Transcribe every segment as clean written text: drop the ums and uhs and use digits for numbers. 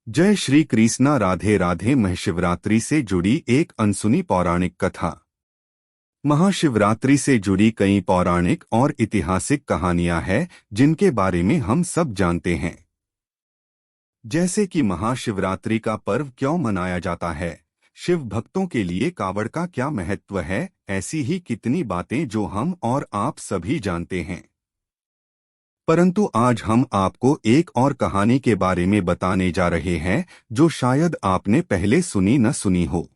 जय श्री कृष्णा। राधे राधे। महाशिवरात्रि से जुड़ी एक अनसुनी पौराणिक कथा। महाशिवरात्रि से जुड़ी कई पौराणिक और ऐतिहासिक कहानियां हैं जिनके बारे में हम सब जानते हैं। जैसे कि महाशिवरात्रि का पर्व क्यों मनाया जाता है, शिव भक्तों के लिए कावड़ का क्या महत्व है, ऐसी ही कितनी बातें जो हम और आप सभी जानते हैं। परंतु आज हम आपको एक और कहानी के बारे में बताने जा रहे हैं जो शायद आपने पहले सुनी न सुनी हो।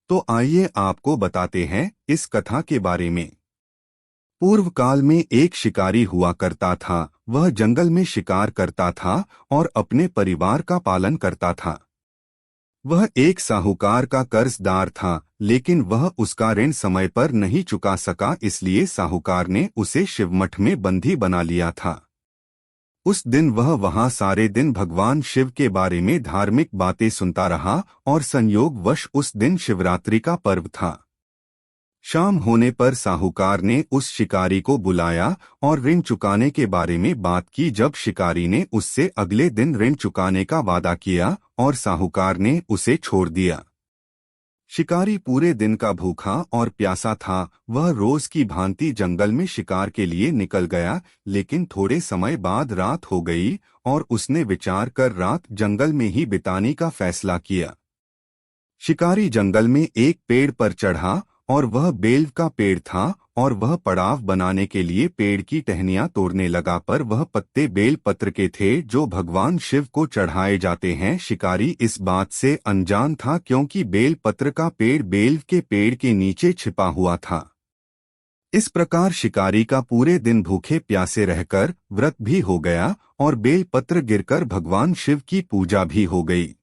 तो आइए आपको बताते हैं इस कथा के बारे में। पूर्व काल में एक शिकारी हुआ करता था। वह जंगल में शिकार करता था और अपने परिवार का पालन करता था। वह एक साहूकार का कर्जदार था, लेकिन वह उसका ऋण समय पर नहीं चुका सका, इसलिए साहूकार ने उसे शिवमठ में बंदी बना लिया था। उस दिन वह वहां सारे दिन भगवान शिव के बारे में धार्मिक बातें सुनता रहा और संयोगवश उस दिन शिवरात्रि का पर्व था। शाम होने पर साहूकार ने उस शिकारी को बुलाया और ऋण चुकाने के बारे में बात की। जब शिकारी ने उससे अगले दिन ऋण चुकाने का वादा किया और साहूकार ने उसे छोड़ दिया। शिकारी पूरे दिन का भूखा और प्यासा था। वह रोज की भांति जंगल में शिकार के लिए निकल गया, लेकिन थोड़े समय बाद रात हो गई और उसने विचार कर रात जंगल में ही बिताने का फैसला किया। शिकारी जंगल में एक पेड़ पर चढ़ा और वह बेल का पेड़ था और वह पड़ाव बनाने के लिए पेड़ की टहनियां तोड़ने लगा, पर वह पत्ते बेल पत्र के थे जो भगवान शिव को चढ़ाए जाते हैं। शिकारी इस बात से अनजान था क्योंकि बेल पत्र का पेड़ बेल के पेड़ के नीचे छिपा हुआ था। इस प्रकार शिकारी का पूरे दिन भूखे प्यासे रहकर व्रत भी हो गया और बेल पत्र गिरकर भगवान शिव की पूजा भी हो गई।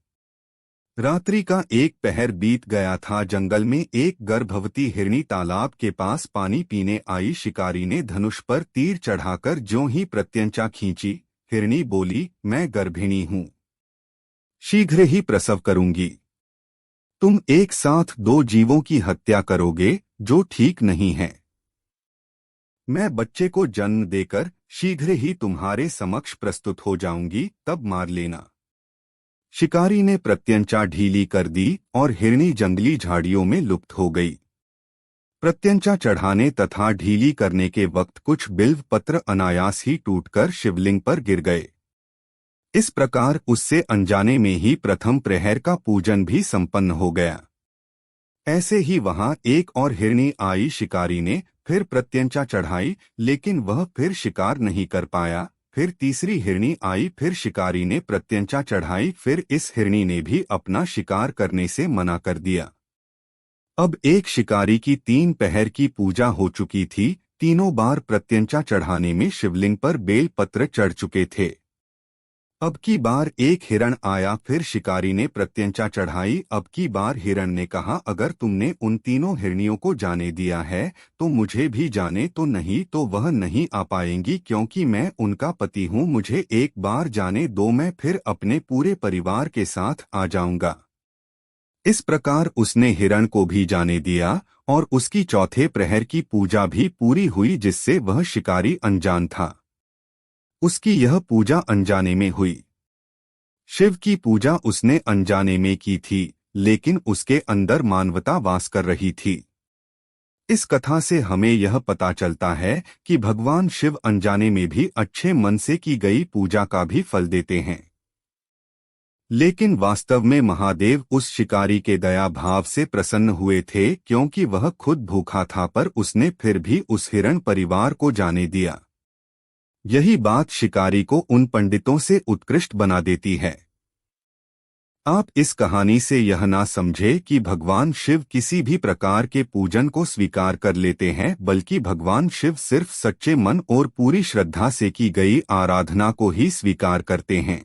रात्रि का एक पहर बीत गया था। जंगल में एक गर्भवती हिरनी तालाब के पास पानी पीने आई। शिकारी ने धनुष पर तीर चढ़ाकर ज्यों ही प्रत्यंचा खींची, हिरनी बोली, मैं गर्भिणी हूँ, शीघ्र ही प्रसव करूंगी। तुम एक साथ दो जीवों की हत्या करोगे जो ठीक नहीं है। मैं बच्चे को जन्म देकर शीघ्र ही तुम्हारे समक्ष प्रस्तुत हो जाऊंगी, तब मार लेना। शिकारी ने प्रत्यंचा ढीली कर दी और हिरनी जंगली झाड़ियों में लुप्त हो गई। प्रत्यंचा चढ़ाने तथा ढीली करने के वक्त कुछ बिल्व पत्र अनायास ही टूटकर शिवलिंग पर गिर गए। इस प्रकार उससे अनजाने में ही प्रथम प्रहर का पूजन भी संपन्न हो गया। ऐसे ही वहां एक और हिरनी आई। शिकारी ने फिर प्रत्यंचा चढ़ाई, लेकिन वह फिर शिकार नहीं कर पाया। फिर तीसरी हिरनी आई, फिर शिकारी ने प्रत्यंचा चढ़ाई, फिर इस हिरनी ने भी अपना शिकार करने से मना कर दिया। अब एक शिकारी की 3 पहर की पूजा हो चुकी थी। तीनों बार प्रत्यंचा चढ़ाने में शिवलिंग पर बेल पत्र चढ़ चुके थे। अब की बार एक हिरण आया, फिर शिकारी ने प्रत्यंचा चढ़ाई। अब की बार हिरण ने कहा, अगर तुमने उन तीनों हिरनियों को जाने दिया है तो मुझे भी जाने, तो नहीं तो वह नहीं आ पाएंगी, क्योंकि मैं उनका पति हूँ। मुझे एक बार जाने दो, मैं फिर अपने पूरे परिवार के साथ आ जाऊंगा। इस प्रकार उसने हिरण को भी जाने दिया और उसकी चौथे प्रहर की पूजा भी पूरी हुई, जिससे वह शिकारी अनजान था। उसकी यह पूजा अनजाने में हुई। शिव की पूजा उसने अनजाने में की थी, लेकिन उसके अंदर मानवता वास कर रही थी। इस कथा से हमें यह पता चलता है कि भगवान शिव अनजाने में भी अच्छे मन से की गई पूजा का भी फल देते हैं। लेकिन वास्तव में महादेव उस शिकारी के दया भाव से प्रसन्न हुए थे, क्योंकि वह खुद भूखा था, पर उसने फिर भी उस हिरण परिवार को जाने दिया। यही बात शिकारी को उन पंडितों से उत्कृष्ट बना देती है। आप इस कहानी से यह ना समझे कि भगवान शिव किसी भी प्रकार के पूजन को स्वीकार कर लेते हैं, बल्कि भगवान शिव सिर्फ सच्चे मन और पूरी श्रद्धा से की गई आराधना को ही स्वीकार करते हैं।